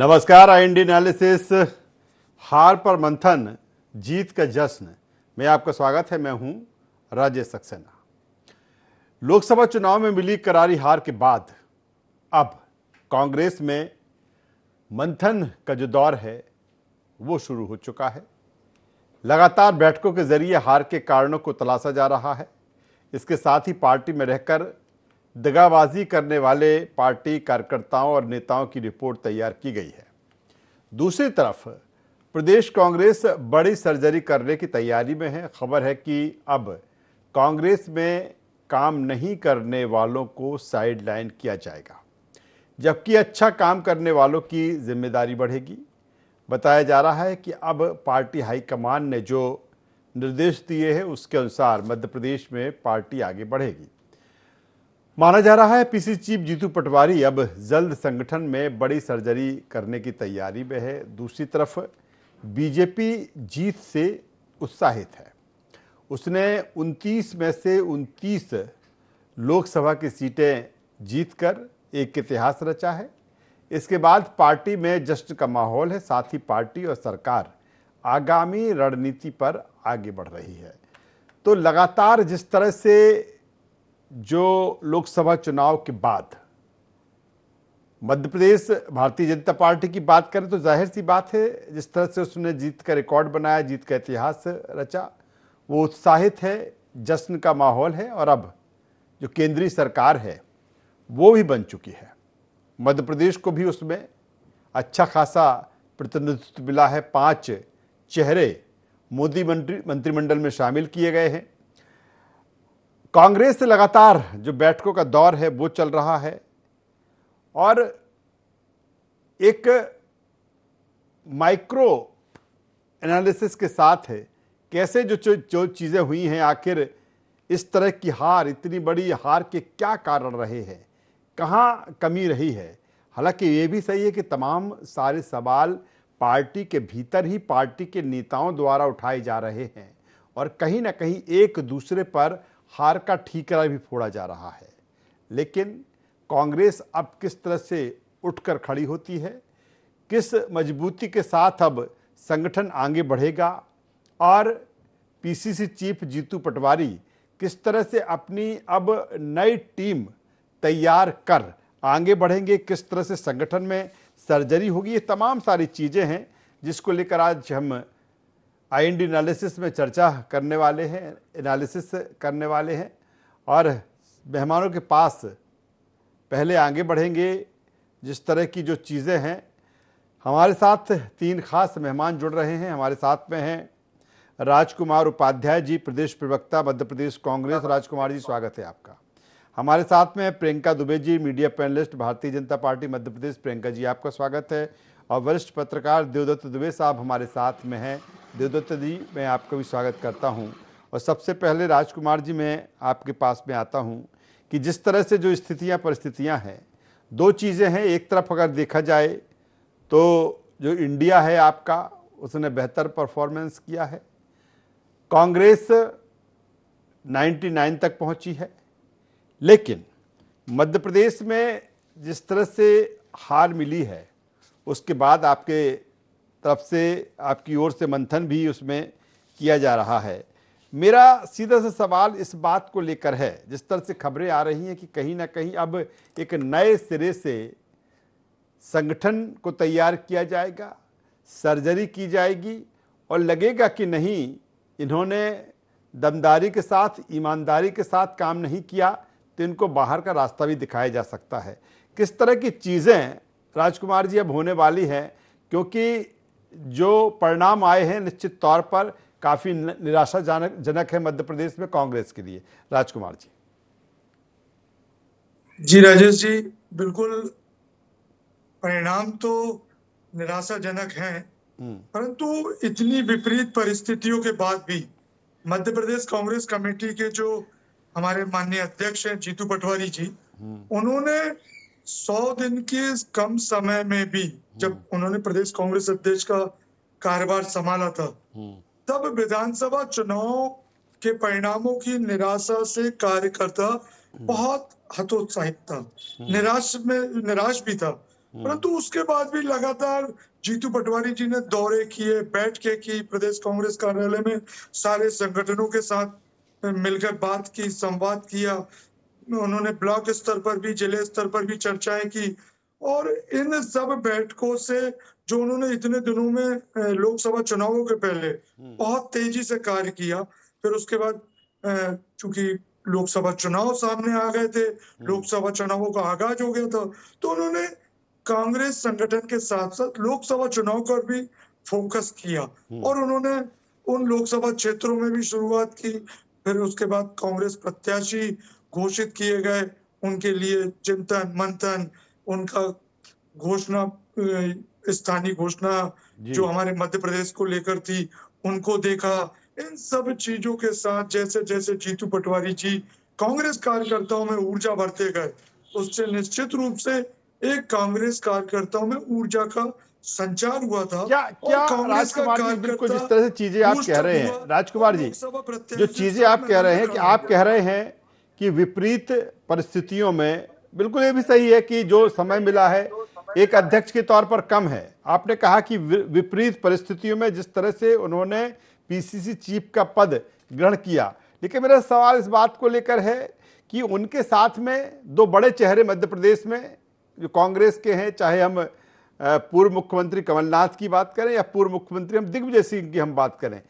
नमस्कार। IND analysis, हार पर मंथन, जीत का जश्न में आपका स्वागत है। मैं हूं राजेश सक्सेना। लोकसभा चुनाव में मिली करारी हार के बाद अब कांग्रेस में मंथन का जो दौर है वो शुरू हो चुका है। लगातार बैठकों के जरिए हार के कारणों को तलाशा जा रहा है। इसके साथ ही पार्टी में रहकर दगाबाजी करने वाले पार्टी कार्यकर्ताओं और नेताओं की रिपोर्ट तैयार की गई है। दूसरी तरफ प्रदेश कांग्रेस बड़ी सर्जरी करने की तैयारी में है। खबर है कि अब कांग्रेस में काम नहीं करने वालों को साइडलाइन किया जाएगा, जबकि अच्छा काम करने वालों की जिम्मेदारी बढ़ेगी। बताया जा रहा है कि अब पार्टी हाईकमान ने जो निर्देश दिए हैं उसके अनुसार मध्य प्रदेश में पार्टी आगे बढ़ेगी। माना जा रहा है पीसीसी चीफ जीतू पटवारी अब जल्द संगठन में बड़ी सर्जरी करने की तैयारी में है। दूसरी तरफ बीजेपी जीत से उत्साहित है। उसने 29 में से 29 लोकसभा की सीटें जीतकर एक इतिहास रचा है। इसके बाद पार्टी में जश्न का माहौल है। साथ ही पार्टी और सरकार आगामी रणनीति पर आगे बढ़ रही है। तो लगातार जिस तरह से जो लोकसभा चुनाव के बाद मध्य प्रदेश भारतीय जनता पार्टी की बात करें तो जाहिर सी बात है, जिस तरह से उसने जीत का रिकॉर्ड बनाया, जीत का इतिहास रचा, वो उत्साहित है, जश्न का माहौल है। और अब जो केंद्रीय सरकार है वो भी बन चुकी है। मध्य प्रदेश को भी उसमें अच्छा खासा प्रतिनिधित्व मिला है। 5 चेहरे मोदी मंत्रिमंडल में शामिल किए गए हैं। कांग्रेस से लगातार जो बैठकों का दौर है वो चल रहा है और एक माइक्रो एनालिसिस के साथ है कैसे जो चीज़ें हुई हैं, आखिर इस तरह की हार, इतनी बड़ी हार के क्या कारण रहे हैं, कहाँ कमी रही है। हालांकि ये भी सही है कि तमाम सारे सवाल पार्टी के भीतर ही पार्टी के नेताओं द्वारा उठाए जा रहे हैं और कहीं ना कहीं एक दूसरे पर हार का ठीकरा भी फोड़ा जा रहा है। लेकिन कांग्रेस अब किस तरह से उठकर खड़ी होती है, किस मजबूती के साथ अब संगठन आगे बढ़ेगा और पीसीसी चीफ जीतू पटवारी किस तरह से अपनी अब नई टीम तैयार कर आगे बढ़ेंगे, किस तरह से संगठन में सर्जरी होगी, ये तमाम सारी चीज़ें हैं जिसको लेकर आज हम IND एनालिसिस में चर्चा करने वाले हैं, एनालिसिस करने वाले हैं। और मेहमानों के पास पहले आगे बढ़ेंगे जिस तरह की जो चीज़ें हैं। हमारे साथ 3 खास मेहमान जुड़ रहे हैं। हमारे साथ में हैं राजकुमार उपाध्याय जी, प्रदेश प्रवक्ता मध्य प्रदेश कांग्रेस। राजकुमार जी, स्वागत है आपका। हमारे साथ में Priyanka Dubey ji, media panelist Bharatiya Janata party Madhya Pradesh. Priyanka ji, आपका स्वागत है। और वरिष्ठ पत्रकार देवदत्त दुबे साहब हमारे साथ में हैं। देवदत्त जी, मैं आपका भी स्वागत करता हूं। और सबसे पहले राजकुमार जी, मैं आपके पास में आता हूं कि जिस तरह से जो स्थितियां परिस्थितियां हैं, 2 चीज़ें हैं। एक तरफ अगर देखा जाए तो जो इंडिया है आपका, उसने बेहतर परफॉर्मेंस किया है। कांग्रेस 99 तक पहुंची है। लेकिन मध्य प्रदेश में जिस तरह से हार मिली है उसके बाद आपके तरफ से, आपकी ओर से मंथन भी उसमें किया जा रहा है। मेरा सीधा सा सवाल इस बात को लेकर है, जिस तरह से खबरें आ रही हैं कि कहीं ना कहीं अब एक नए सिरे से संगठन को तैयार किया जाएगा, सर्जरी की जाएगी और लगेगा कि नहीं, इन्होंने दमदारी के साथ, ईमानदारी के साथ काम नहीं किया तो इनको बाहर का रास्ता भी दिखाया जा सकता है। किस तरह की चीज़ें राजकुमार जी अब होने वाली हैं, क्योंकि जो परिणाम आए हैं निश्चित तौर पर काफ़ी निराशाजनक है मध्य प्रदेश में कांग्रेस के लिए। राजकुमार जी। जी राजेश जी, बिल्कुल परिणाम तो निराशाजनक हैं, परंतु इतनी विपरीत परिस्थितियों के बाद भी मध्य प्रदेश कांग्रेस कमेटी के जो हमारे माननीय अध्यक्ष हैं जीतू पटवारी जी, उन्होंने 100 दिन के कम समय में भी, जब उन्होंने प्रदेश कांग्रेस अध्यक्ष का कार्यभार संभाला था, तब विधानसभा चुनाव के परिणामों की निराशा से कार्यकर्ता बहुत हतोत्साहित था, निराश भी था। परंतु उसके बाद भी लगातार जीतू पटवारी जी ने दौरे किए, बैठकें की, प्रदेश कांग्रेस कार्यालय में सारे संगठनों के साथ मिलकर बात की, संवाद किया। उन्होंने ब्लॉक स्तर पर भी, जिले स्तर पर भी चर्चाएं की और इन सब बैठकों से जो उन्होंने इतने दिनों में लोकसभा चुनावों के पहले बहुत तेजी से कार्य किया। फिर उसके बाद चूंकि लोकसभा चुनाव सामने आ गए थे, लोकसभा चुनावों का आगाज हो गया था, तो उन्होंने कांग्रेस संगठन के साथ साथ लोकसभा चुनाव पर भी फोकस किया और उन्होंने उन लोकसभा क्षेत्रों में भी शुरुआत की। फिर उसके बाद कांग्रेस प्रत्याशी घोषित किए गए, उनके लिए चिंतन मंथन, उनका घोषणा, स्थानीय घोषणा जो हमारे मध्य प्रदेश को लेकर थी, उनको देखा। इन सब चीजों के साथ जैसे जैसे जीतू पटवारी जी कांग्रेस कार्यकर्ताओं में ऊर्जा भरते गए, उससे निश्चित रूप से एक कांग्रेस कार्यकर्ताओं में ऊर्जा का संचार हुआ था। क्या क्या और कांग्रेस का राजकुमार जी, बिल्कुल जिस कार्यकर्ता तरह से चीजें आप कह रहे हैं राजकुमार जी, जो चीजें आप कह रहे हैं कि आप कह रहे हैं कि विपरीत परिस्थितियों में, बिल्कुल ये भी सही है कि जो समय मिला है एक अध्यक्ष के तौर पर कम है। आपने कहा कि विपरीत परिस्थितियों में जिस तरह से उन्होंने पीसीसी चीफ का पद ग्रहण किया, लेकिन मेरा सवाल इस बात को लेकर है कि उनके साथ में दो बड़े चेहरे मध्य प्रदेश में जो कांग्रेस के हैं, चाहे हम पूर्व मुख्यमंत्री कमलनाथ की बात करें या पूर्व मुख्यमंत्री हम दिग्विजय सिंह की हम बात करें,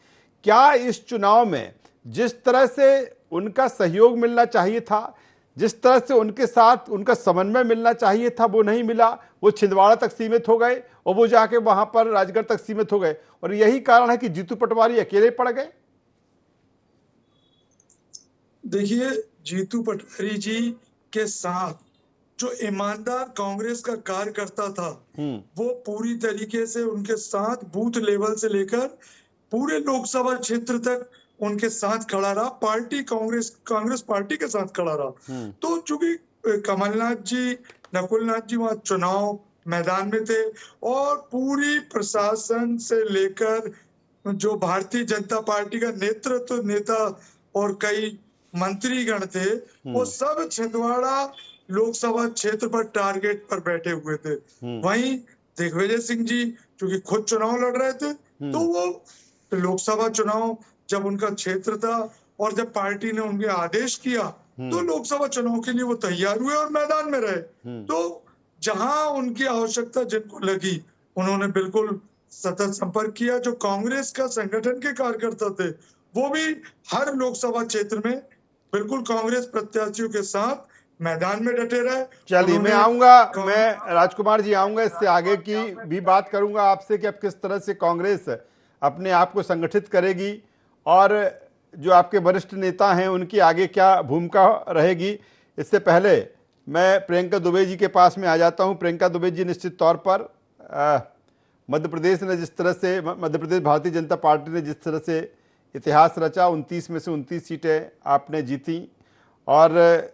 क्या इस चुनाव में जिस तरह से उनका सहयोग मिलना चाहिए था, जिस तरह से उनके साथ उनका समन्वय मिलना चाहिए था, वो नहीं मिला? वो छिंदवाड़ा तक सीमित हो गए और वो जाके वहां पर राजगढ़ तक सीमित हो गए, और यही कारण है कि जीतू पटवारी अकेले पड़ गए। देखिए, जीतू पटवारी जी के साथ जो ईमानदार कांग्रेस का कार्यकर्ता था, वो पूरी तरीके से उनके साथ बूथ लेवल से लेकर पूरे लोकसभा क्षेत्र तक उनके साथ खड़ा रहा। पार्टी कांग्रेस पार्टी के साथ खड़ा रहा। तो चूंकि कमलनाथ जी, नकुलनाथ जी वहां चुनाव मैदान में थे और पूरी प्रशासन से लेकर जो भारतीय जनता पार्टी का नेतृत्व नेता और कई मंत्रीगण थे, वो सब छिंदवाड़ा लोकसभा क्षेत्र पर टारगेट पर बैठे हुए थे। वहीं दिग्विजय सिंह जी चूंकि खुद चुनाव लड़ रहे थे, तो वो लोकसभा चुनाव जब उनका क्षेत्र था और जब पार्टी ने उनके आदेश किया, तो लोकसभा चुनाव के लिए वो तैयार हुए और मैदान में रहे। तो जहां उनकी आवश्यकता जिनको लगी, उन्होंने बिल्कुल सतत संपर्क किया। जो कांग्रेस का संगठन के कार्यकर्ता थे, वो भी हर लोकसभा क्षेत्र में बिल्कुल कांग्रेस प्रत्याशियों के साथ मैदान में डटे रहे। चलिए, मैं आऊंगा, मैं राजकुमार जी आऊंगा, इससे आगे की भी बात करूंगा आपसे कि अब किस तरह से कांग्रेस अपने आप को संगठित करेगी और जो आपके वरिष्ठ नेता हैं उनकी आगे क्या भूमिका रहेगी। इससे पहले मैं प्रियंका दुबे जी के पास में आ जाता हूं। प्रियंका दुबे जी, निश्चित तौर पर मध्य प्रदेश ने जिस तरह से, मध्य प्रदेश भारतीय जनता पार्टी ने जिस तरह से इतिहास रचा, 29 में से 29 सीटें आपने जीती, और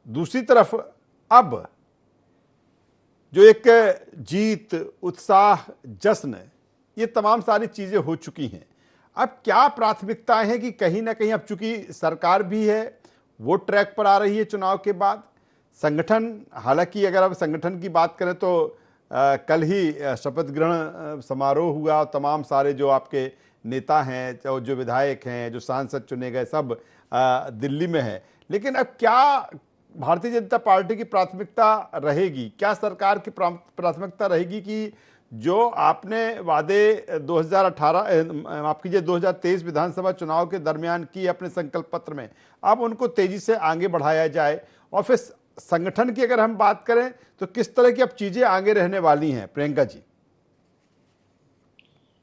दूसरी तरफ अब जो एक जीत, उत्साह, जश्न, ये तमाम सारी चीजें हो चुकी हैं। अब क्या प्राथमिकताएं हैं कि कहीं ना कहीं अब चूंकि सरकार भी है वो ट्रैक पर आ रही है चुनाव के बाद, संगठन, हालांकि अगर अब संगठन की बात करें तो कल ही शपथ ग्रहण समारोह हुआ और तमाम सारे जो आपके नेता हैं, जो विधायक हैं, जो सांसद चुने गए, सब दिल्ली में है। लेकिन अब क्या भारतीय जनता पार्टी की प्राथमिकता रहेगी, क्या सरकार की प्राथमिकता रहेगी कि जो आपने वादे 2023 विधानसभा चुनाव के दरमियान की अपने संकल्प पत्र में, अब उनको तेजी से आगे बढ़ाया जाए? और फिर संगठन की अगर हम बात करें तो किस तरह की अब चीजें आगे रहने वाली हैं? प्रियंका जी।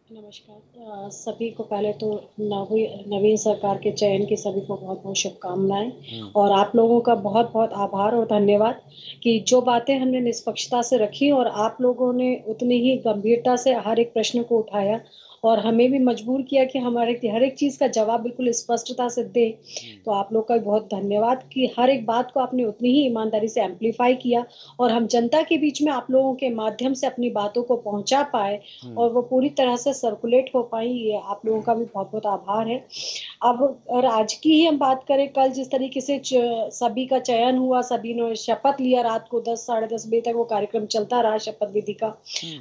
नमस्कार सभी को। पहले तो नवीन सरकार के चयन की सभी को बहुत बहुत शुभकामनाएं और आप लोगों का बहुत बहुत आभार और धन्यवाद कि जो बातें हमने निष्पक्षता से रखी और आप लोगों ने उतनी ही गंभीरता से हर एक प्रश्न को उठाया और हमें भी मजबूर किया कि हमारे हर एक चीज़ का जवाब बिल्कुल स्पष्टता से दें। तो आप लोग का भी बहुत धन्यवाद कि हर एक बात को आपने उतनी ही ईमानदारी से एम्प्लीफाई किया और हम जनता के बीच में आप लोगों के माध्यम से अपनी बातों को पहुँचा पाए और वो पूरी तरह से सर्कुलेट हो पाई। ये आप लोगों का भी बहुत-बहुत आभार है। अब और आज की ही हम बात करें, कल जिस तरीके से सभी का चयन हुआ, सभी ने शपथ लिया, रात को 10 साढ़े 10 बजे तक वो कार्यक्रम चलता रहा शपथ विधि का।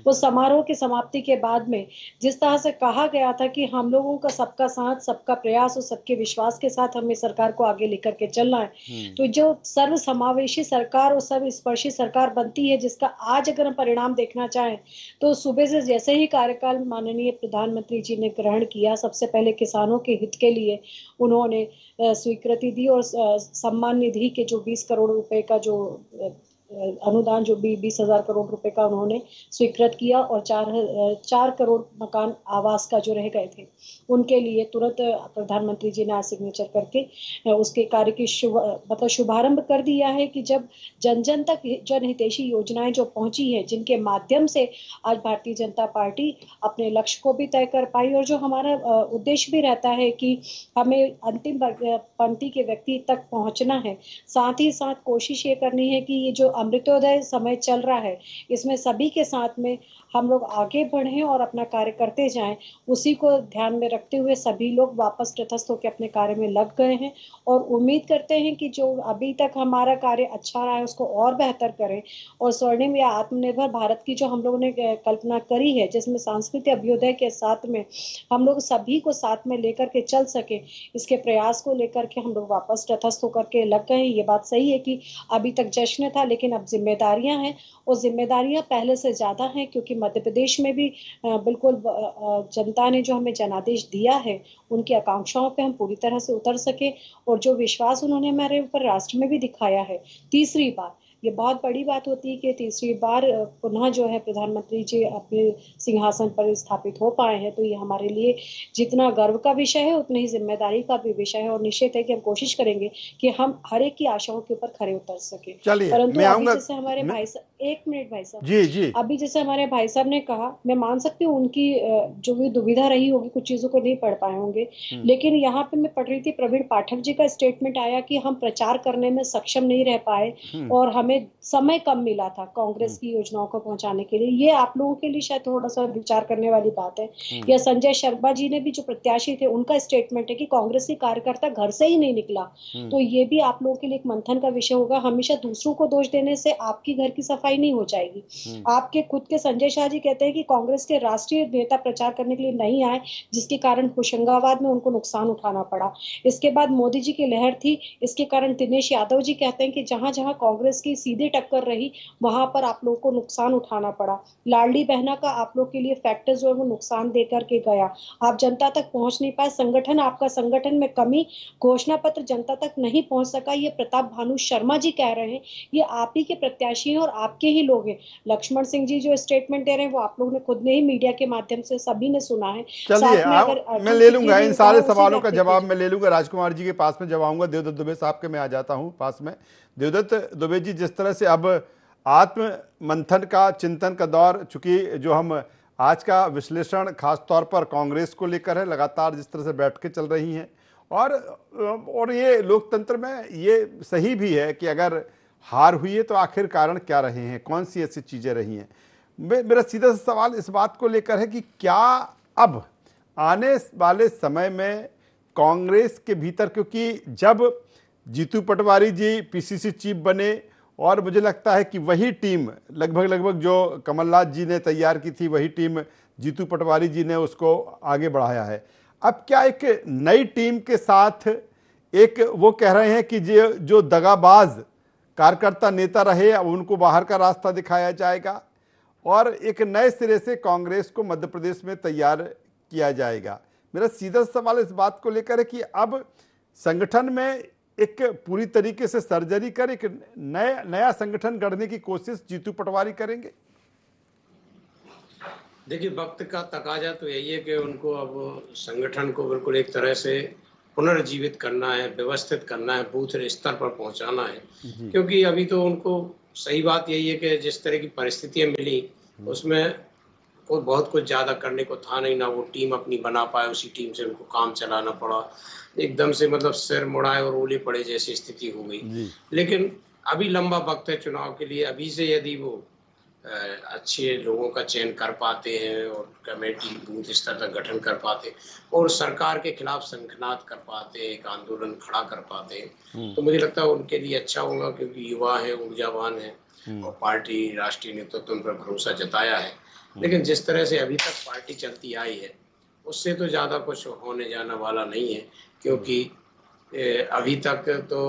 वो समारोह की समाप्ति के बाद में जिस तरह से कहा गया था कि हम लोगों का सबका साथ, सबका प्रयास और सबके विश्वास के साथ हमें सरकार को आगे लेकर के चलना है। तो जो सर्व समावेशी सरकार और सर्वस्पर्शी सरकार बनती है, जिसका आज अगर हम परिणाम देखना चाहें तो सुबह से जैसे ही कार्यकाल माननीय प्रधानमंत्री जी ने ग्रहण किया, सबसे पहले किसानों के हित के लिए उन्होंने स्वीकृति दी और सम्मान निधि के जो 20 करोड़ रुपए का जो अनुदान जो 20,000 करोड़ रुपए का उन्होंने स्वीकृत किया और 4 करोड़ मकान आवास का जो रह गए थे उनके लिए तुरंत प्रधानमंत्री जी ने आज सिग्नेचर करके उसके कार्य की शुभारंभ कर दिया है कि जब जन जन तक जनहितैषी योजनाएं जो पहुंची है, जिनके माध्यम से आज भारतीय जनता पार्टी अपने लक्ष्य को भी तय कर पाई और जो हमारा उद्देश्य भी रहता है कि हमें अंतिम पंक्ति के व्यक्ति तक पहुंचना है। साथ ही साथ कोशिश ये करनी है कि ये जो अमृतोदय समय चल रहा है, इसमें सभी के साथ में हम लोग आगे बढ़ें और अपना कार्य करते जाएं। उसी को ध्यान में रखते हुए सभी लोग वापस तटस्थ होकर अपने कार्य में लग गए हैं और उम्मीद करते हैं कि जो अभी तक हमारा कार्य अच्छा रहा है उसको और बेहतर करें और स्वर्णिम या आत्मनिर्भर भारत की जो हम लोगों ने कल्पना करी है, जिसमें सांस्कृतिक अभ्युदय के साथ में हम लोग सभी को साथ में लेकर के चल सके, इसके प्रयास को लेकर के हम लोग वापस तटस्थ होकर के लग गए हैं। ये बात सही है कि अभी तक जश्न था, लेकिन अब जिम्मेदारियां हैं और जिम्मेदारियां पहले से ज्यादा हैं, क्योंकि मध्य प्रदेश में भी बिल्कुल जनता ने जो हमें जनादेश दिया है उनकी आकांक्षाओं पे हम पूरी तरह से उतर सके और जो विश्वास उन्होंने हमारे ऊपर राष्ट्र में भी दिखाया है। तीसरी बार ये बहुत बड़ी बात होती है कि तीसरी बार पुनः जो है प्रधानमंत्री जी अपने सिंहासन पर स्थापित हो पाए हैं, तो ये हमारे लिए जितना गर्व का विषय है उतनी ही जिम्मेदारी का भी विषय है और निश्चित है कि हम कोशिश करेंगे कि हम हर एक की आशाओं के ऊपर खरे उतर सके। चलिए, परंतु मैं अभी आऊंगा जैसे हमारे भाई साहब, एक मिनट भाई साहब, जी जी अभी जैसे हमारे भाई साहब ने कहा, मैं मान सकती हूँ उनकी जो भी दुविधा रही होगी, कुछ चीजों को नहीं पढ़ पाए होंगे, लेकिन यहाँ पे मैं पढ़ रही थी प्रवीण पाठक जी का स्टेटमेंट आया कि हम प्रचार करने में सक्षम नहीं रह पाए और हमें समय कम मिला था कांग्रेस की योजनाओं को पहुंचाने के लिए। ये आप लोगों के लिए शायद थोड़ा सा विचार करने वाली बात है। या संजय शर्मा जी ने भी, जो प्रत्याशी थे, उनका स्टेटमेंट है कि कांग्रेस की कार्यकर्ता घर से ही नहीं निकला। तो ये भी आप लोगों के लिए एक मंथन का विषय होगा। हमेशा दूसरों को दोष देने से आपकी घर की सफाई नहीं हो जाएगी। आपके खुद के संजय शाह जी कहते हैं कि कांग्रेस के राष्ट्रीय नेता प्रचार करने के लिए नहीं आए, जिसके कारण होशंगाबाद में उनको नुकसान उठाना पड़ा। इसके बाद मोदी जी की लहर थी, इसके कारण दिनेश यादव जी कहते हैं कि जहां जहां कांग्रेस की सीधी टक्कर रही वहां पर आप लोगों को नुकसान उठाना पड़ा। लाडली बहना का आप लोग के लिए फैक्टर जो है वो नुकसान देकर के गया, आप जनता तक पहुंच नहीं पाए। संगठन, आपका संगठन में कमी, घोषणा पत्र जनता तक नहीं पहुंच सका। ये प्रताप भानु शर्मा जी कह रहे हैं, ये आप ही के प्रत्याशी हैं और आपके ही लोग हैं। लक्ष्मण सिंह जी जो स्टेटमेंट दे रहे हैं वो आप लोगों ने खुद ने ही मीडिया के माध्यम से सभी ने सुना है। चलिए, मैं ले लूंगा इन सारे सवालों का जवाब, मैं ले लूंगा राजकुमार जी के पास में जब आऊंगा। देवदत्त दुबे साहब के मैं आ जाता हूं पास में। देवदत्त दुबे जी, जिस तरह से अब आत्म मंथन का, चिंतन का दौर, चूंकि जो हम आज का विश्लेषण खास तौर पर कांग्रेस को लेकर है, लगातार जिस तरह से बैठ के चल रही हैं और ये लोकतंत्र में ये सही भी है कि अगर हार हुई है तो आखिर कारण क्या रहे हैं, कौन सी ऐसी चीज़ें रही हैं। मेरा सीधा सा सवाल इस बात को लेकर है कि क्या अब आने वाले समय में कांग्रेस के भीतर, क्योंकि जब जीतू पटवारी जी पीसीसी चीफ बने और मुझे लगता है कि वही टीम लगभग जो कमलनाथ जी ने तैयार की थी, वही टीम जीतू पटवारी जी ने उसको आगे बढ़ाया है। अब क्या एक नई टीम के साथ एक वो कह रहे हैं कि जो दगाबाज कार्यकर्ता नेता रहे अब उनको बाहर का रास्ता दिखाया जाएगा और एक नए सिरे से कांग्रेस को मध्य प्रदेश में तैयार किया जाएगा। मेरा सीधा सवाल इस बात को लेकर है कि अब संगठन में एक पूरी तरीके से सर्जरी कर एक नया संगठन गढ़ने की कोशिश जीतू पटवारी करेंगे। देखिए, वक्त का तकाजा तो यही है कि उनको अब संगठन को बिल्कुल एक तरह से पुनर्जीवित करना है, व्यवस्थित करना है, बूथ स्तर पर पहुंचाना है। क्योंकि अभी तो उनको, सही बात यही है कि जिस तरह की परिस्थितियां मिली उसमें को बहुत कुछ ज़्यादा करने को था नहीं, ना वो टीम अपनी बना पाए, उसी टीम से उनको काम चलाना पड़ा। एकदम से मतलब सिर मुड़ाए और ओले पड़े जैसी स्थिति हो गई। लेकिन अभी लंबा वक्त है चुनाव के लिए, अभी से यदि वो अच्छे लोगों का चयन कर पाते हैं और कमेटी बूथ स्तर तक गठन कर पाते और सरकार के खिलाफ संगठनात कर पाते, एक आंदोलन खड़ा कर पाते, तो मुझे लगता है उनके लिए अच्छा होगा, क्योंकि युवा है, ऊर्जावान है और पार्टी राष्ट्रीय नेतृत्व उन पर भरोसा जताया है। लेकिन जिस तरह से अभी तक पार्टी चलती आई है उससे तो ज़्यादा कुछ होने जाने वाला नहीं है, क्योंकि अभी तक तो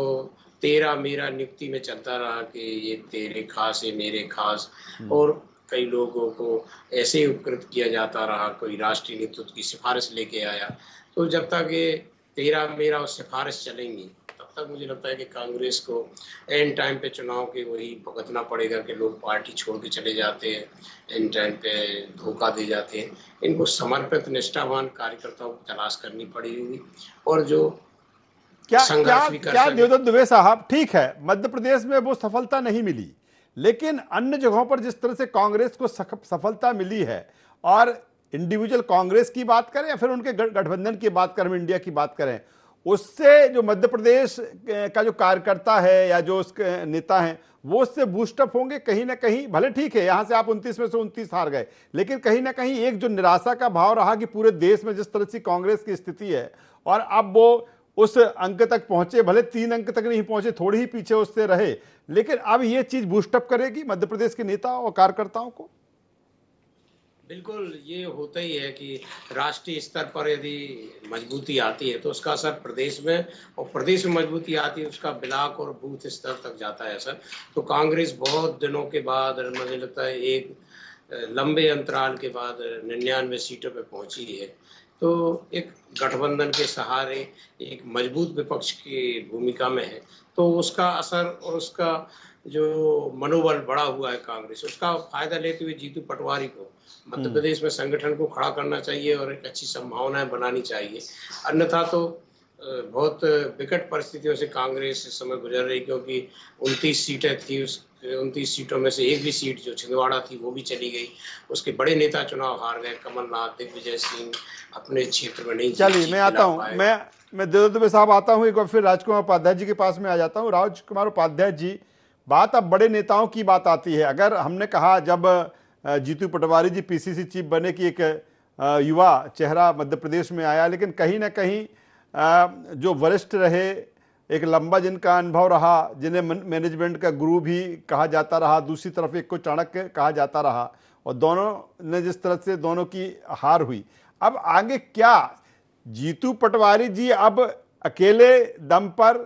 तेरा मेरा नियुक्ति में चलता रहा कि ये तेरे खास है मेरे खास, और कई लोगों को ऐसे ही उपकृत किया जाता रहा, कोई राष्ट्रीय नेतृत्व की सिफारिश लेके आया। तो जब तक ये तेरा मेरा और सिफारिश चलेंगी तब तक मुझे लगता है कि कांग्रेस को एंड टाइम पे चुनाव के वही भुगतना पड़ेगा कि लोग पार्टी छोड़ के चले जाते हैं, एंड टाइम पे धोखा दे जाते हैं। इनको समर्पित निष्ठावान कार्यकर्ताओं की तलाश करनी पड़ेगी, और जो क्या देवदत्त दुबे साहब, ठीक है मध्य प्रदेश में वो सफलता नहीं मिली, लेकिन अन्य जगहों पर जिस तरह से कांग्रेस को सफलता मिली है, और इंडिविजुअल कांग्रेस की बात करें या फिर उनके गठबंधन की बात करें, इंडिया की बात करें, उससे जो मध्य प्रदेश का जो कार्यकर्ता है या जो उसके नेता हैं वो उससे बूस्टअप होंगे कहीं ना कहीं। भले ठीक है यहां से आप 29 में से 29 हार गए, लेकिन कहीं ना कहीं एक जो निराशा का भाव रहा कि पूरे देश में जिस तरह से कांग्रेस की स्थिति है, और अब वो उस अंक तक पहुंचे, भले 3 अंक तक नहीं पहुंचे, थोड़ी ही पीछे उससे रहे, लेकिन अब ये चीज बूस्टअप करेगी मध्य प्रदेश के नेता और कार्यकर्ताओं को। बिल्कुल, ये होता ही है कि राष्ट्रीय स्तर पर यदि मजबूती आती है तो उसका असर प्रदेश में, और प्रदेश में मजबूती आती है उसका ब्लॉक और बूथ स्तर तक जाता है असर। तो कांग्रेस बहुत दिनों के बाद, मुझे लगता है एक लंबे अंतराल के बाद 99 सीटों पे पहुंची है। तो एक गठबंधन के सहारे एक मजबूत विपक्ष की भूमिका में है, तो उसका असर और उसका जो मनोबल बढ़ा हुआ है कांग्रेस, उसका फायदा लेते हुए जीतू पटवारी को मध्य प्रदेश में संगठन को खड़ा करना चाहिए और एक अच्छी संभावनाएं बनानी चाहिए। अन्यथा तो बहुत विकट परिस्थितियों से कांग्रेस इस समय गुजर रही, क्योंकि 29 सीटें थी, उस 29 सीटों में से एक भी सीट जो छिंदवाड़ा थी वो भी चली गई। उसके बड़े नेता चुनाव हार गए, कमलनाथ, दिग्विजय सिंह अपने क्षेत्र में नहीं। चलिए मैं आता हूँ, मैं देवदत्त दुबे साहब आता हूँ, एक बार फिर राजकुमार उपाध्याय जी के पास में आ जाता हूँ। राजकुमार उपाध्याय जी, बात अब बड़े नेताओं की बात आती है। अगर हमने कहा जब जीतू पटवारी जी पीसीसी चीफ बने कि एक युवा चेहरा मध्य प्रदेश में आया, लेकिन कहीं ना कहीं जो वरिष्ठ रहे, एक लंबा जिनका अनुभव रहा, जिन्हें मैनेजमेंट का गुरु भी कहा जाता रहा, दूसरी तरफ एक को चाणक्य कहा जाता रहा, और दोनों ने जिस तरह से दोनों की हार हुई, अब आगे क्या जीतू पटवारी जी अब अकेले दम पर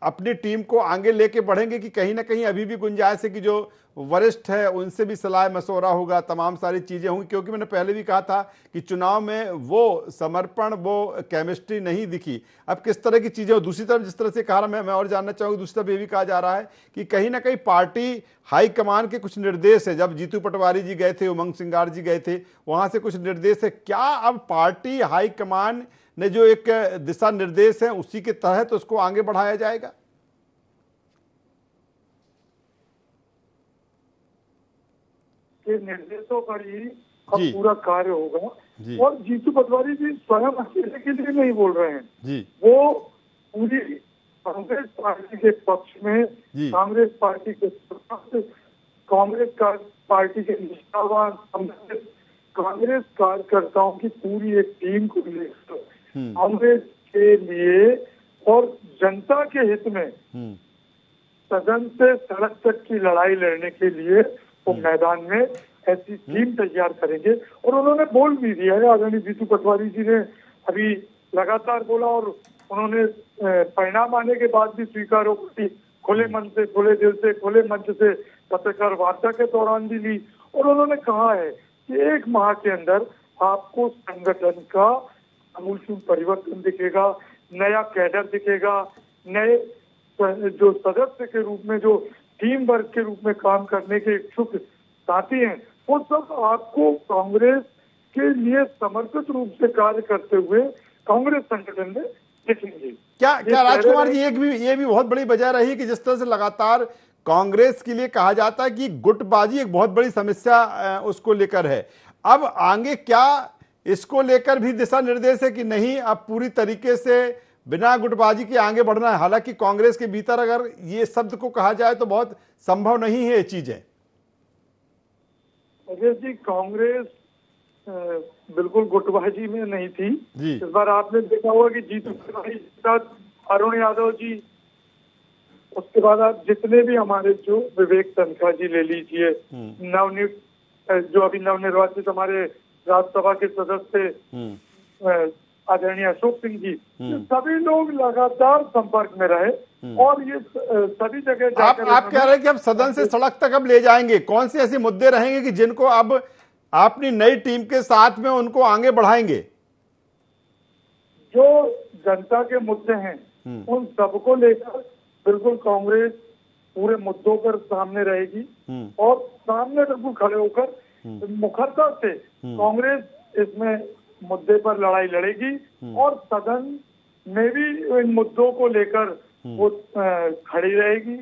अपनी टीम को आगे लेके बढ़ेंगे कि कहीं ना कहीं अभी भी गुंजाइश है कि जो वरिष्ठ है उनसे भी सलाह मशवरा होगा, तमाम सारी चीजें होंगी? क्योंकि मैंने पहले भी कहा था कि चुनाव में वो समर्पण, वो केमिस्ट्री नहीं दिखी। अब किस तरह की चीजें हो? दूसरी तरफ जिस तरह से कहा मैं और जानना चाहूंगा, दूसरी तरफ ये भी कहा जा रहा है कि कहीं ना कहीं पार्टी हाईकमान के कुछ निर्देश है, जब जीतू पटवारी जी गए थे, उमंग सिंगार जी गए थे, वहां से कुछ निर्देश है। क्या अब पार्टी हाईकमान ने जो एक दिशा निर्देश है उसी के तहत उसको आगे बढ़ाया जाएगा? निर्देशों पर ही अब पूरा कार्य होगा। और जीतू पटवारी जी स्वयं अकेले के लिए नहीं बोल रहे हैं जी, वो पूरी कांग्रेस पार्टी के पक्ष में, कांग्रेस पार्टी के कांग्रेस पार्टी के निष्ठावान कांग्रेस कार्यकर्ताओं की पूरी एक टीम को लेकर कांग्रेस के लिए और जनता के हित में सदन से सड़क तक की लड़ाई लड़ने के लिए वो मैदान में ऐसी टीम तैयार करेंगे। और उन्होंने बोल भी दिया है, आदरणीय जीतू पटवारी जी ने अभी लगातार बोला, और उन्होंने परिणाम आने के बाद भी स्वीकार की, खुले मन से, खुले दिल से, खुले मंच से पत्रकार वार्ता के दौरान भी ली। और उन्होंने कहा है कि 1 माह के अंदर आपको संगठन का आमूलचूल परिवर्तन दिखेगा, नया कैडर दिखेगा, नए जो सदस्य के रूप में, जो टीम वर्क के रूप में काम करने के इच्छुक साथी हैं, वो सब आपको कांग्रेस के लिए समर्पित रूप से कार्य करते हुए कांग्रेस संगठन में दिखेंगे। क्या राजकुमार जी ये भी बहुत बड़ी वजह रही कि जिस तरह से लगातार कांग्रेस के लिए कहा जाता है कि गुटबाजी एक बहुत बड़ी समस्या उसको लेकर है। अब आगे क्या इसको लेकर भी दिशा निर्देश है कि नहीं अब पूरी तरीके से बिना गुटबाजी के आगे बढ़ना है? हालांकि कांग्रेस के भीतर अगर ये शब्द को कहा जाए तो बहुत संभव नहीं है ये चीजें। अजय जी, कांग्रेस बिल्कुल गुटबाजी में नहीं थी जी। इस बार आपने देखा होगा कि जीतू पटवारी के साथ अरुण यादव जी, उसके बाद आप जितने भी हमारे जो विवेक तनखा जी ले लीजिए, जो अभी नवनिर्वाचित हमारे राज्यसभा के सदस्य आदरणीय अशोक सिंह जी, सभी लोग लगातार संपर्क में रहे और ये सभी जगह जाकर आप कह रहे हैं कि अब सदन से सड़क तक अब ले जाएंगे। कौन से ऐसे मुद्दे रहेंगे कि जिनको अब अपनी नई टीम के साथ में उनको आगे बढ़ाएंगे? जो जनता के मुद्दे हैं उन सबको लेकर बिल्कुल कांग्रेस पूरे मुद्दों पर सामने रहेगी और सामने बिल्कुल खड़े होकर मुखरता से कांग्रेस इसमें मुद्दे पर लड़ाई लड़ेगी और सदन में भी इन मुद्दों को लेकर वो खड़ी रहेगी,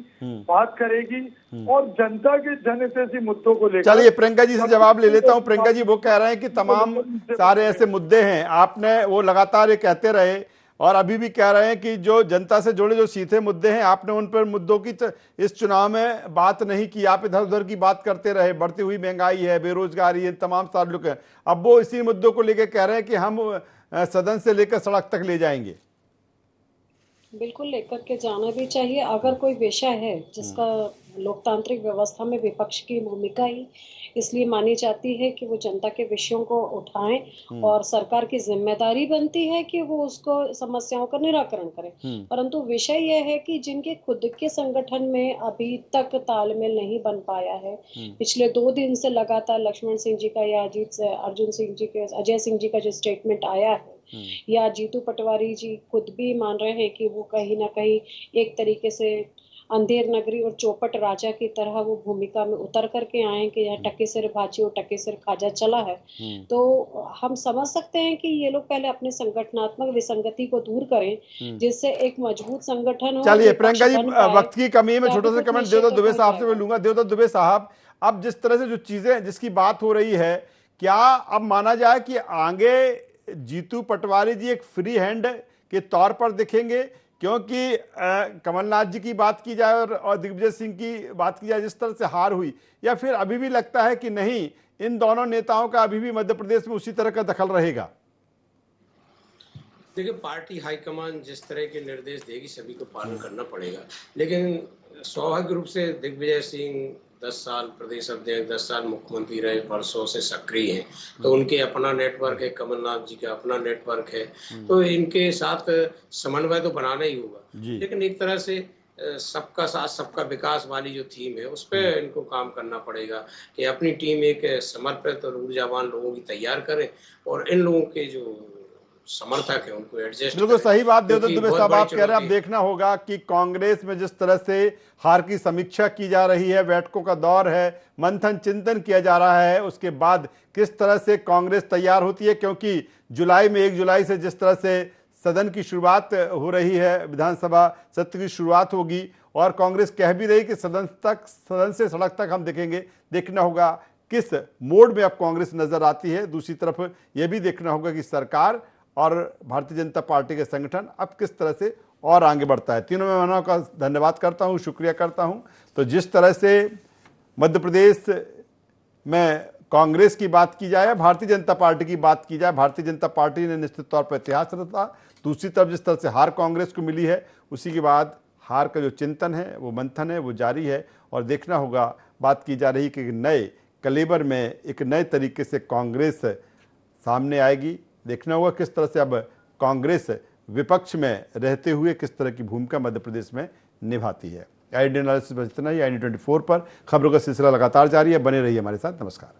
बात करेगी और जनता के जनहितैषी मुद्दों को लेकर। चलिए प्रियंका जी से जवाब ले लेता हूं। प्रियंका जी वो कह रहे हैं कि तमाम सारे ऐसे मुद्दे हैं, आपने वो लगातार ये कहते रहे और अभी भी कह रहे हैं कि जो जनता से जुड़े जो सीधे मुद्दे हैं आपने उन पर मुद्दों की इस चुनाव में बात नहीं की, आप इधर उधर की बात करते रहे। बढ़ती हुई महंगाई है, बेरोजगारी है, तमाम सारे लोग हैं। अब वो इसी मुद्दों को लेकर कह रहे हैं कि हम सदन से लेकर सड़क तक ले जाएंगे। बिल्कुल लेकर के जाना भी चाहिए। अगर कोई विषय है जिसका लोकतांत्रिक व्यवस्था में विपक्ष की भूमिका ही इसलिए मानी जाती है कि वो जनता के विषयों को उठाएं और सरकार की जिम्मेदारी बनती है कि वो उसको समस्याओं का निराकरण करे। परंतु विषय यह है कि जिनके खुद के संगठन में अभी तक तालमेल नहीं बन पाया है, पिछले 2 दिन से लगातार लक्ष्मण सिंह जी का या अर्जुन सिंह जी के, अजय सिंह जी का जो स्टेटमेंट आया है या जीतू पटवारी जी खुद भी मान रहे हैं कि वो कहीं ना कहीं एक तरीके से अंधेर नगरी और चौपट राजा की तरह वो भूमिका में उतर करके आए कि यहाँ टके सिर भाजी और टके सिर खाजा चला है। तो हम समझ सकते हैं कि ये लोग पहले अपने संगठनात्मक विसंगति को दूर करें जिससे एक मजबूत संगठन हो। चलिए प्रियंका जी, वक्त की कमी में छोटा सा कमेंट देवदत्त दुबे साहब से मैं लूंगा। देवदत्त दुबे साहब, अब जिस तरह से जो चीजें जिसकी बात हो रही है, क्या अब माना जाए कि आगे जीतू पटवारी जी एक फ्री हैंड के तौर पर दिखेंगे? क्योंकि कमलनाथ जी की बात की जाए और दिग्विजय सिंह की बात की जाए, जिस तरह से हार हुई, या फिर अभी भी लगता है कि नहीं इन दोनों नेताओं का अभी भी मध्य प्रदेश में उसी तरह का दखल रहेगा? देखिए, पार्टी हाईकमान जिस तरह के निर्देश देगी सभी को पालन करना पड़ेगा। लेकिन स्वाभाविक रूप से दिग्विजय सिंह 10 साल प्रदेश अध्यक्ष, 10 साल मुख्यमंत्री रहे, वर्षों से सक्रिय हैं, तो उनके अपना नेटवर्क है, कमलनाथ जी का अपना नेटवर्क है, तो इनके साथ समन्वय तो बनाना ही होगा। लेकिन एक तरह से सबका साथ सबका विकास वाली जो थीम है उस पर इनको काम करना पड़ेगा कि अपनी टीम एक समर्पित और ऊर्जावान लोगों की तैयार करें और इन लोगों के जो समर्थक है उनको एडजस्ट। बिल्कुल सही बात देवदत्त दुबे साहब आप कह रहे हैं। अब देखना होगा कि कांग्रेस में जिस तरह से हार की समीक्षा की जा रही है, बैठकों का दौर है, मंथन चिंतन किया जा रहा है, उसके बाद किस तरह से कांग्रेस तैयार होती है। क्योंकि जुलाई में 1 जुलाई से जिस तरह से सदन की शुरुआत हो रही है, विधानसभा सत्र की शुरुआत होगी और कांग्रेस कह भी रही कि सदन से सड़क तक हम देखेंगे। देखना होगा किस मोड में अब कांग्रेस नजर आती है। दूसरी तरफ यह भी देखना होगा कि सरकार और भारतीय जनता पार्टी के संगठन अब किस तरह से और आगे बढ़ता है। तीनों मेहमानों का धन्यवाद करता हूं, शुक्रिया करता हूं। तो जिस तरह से मध्य प्रदेश में कांग्रेस की बात की जाए, भारतीय जनता पार्टी की बात की जाए, भारतीय जनता पार्टी ने निश्चित तौर पर इतिहास रचा। दूसरी तरफ जिस तरह से हार कांग्रेस को मिली है, उसी के बाद हार का जो चिंतन है, वो मंथन है, वो जारी है। और देखना होगा, बात की जा रही कि नए कलेबर में एक नए तरीके से कांग्रेस सामने आएगी। देखना होगा किस तरह से अब कांग्रेस विपक्ष में रहते हुए किस तरह की भूमिका मध्य प्रदेश में निभाती है। आईडी एनालिसिस पर इतना ही। आईडी 24 पर खबरों का सिलसिला लगातार जारी है, बने रहिए हमारे साथ। नमस्कार।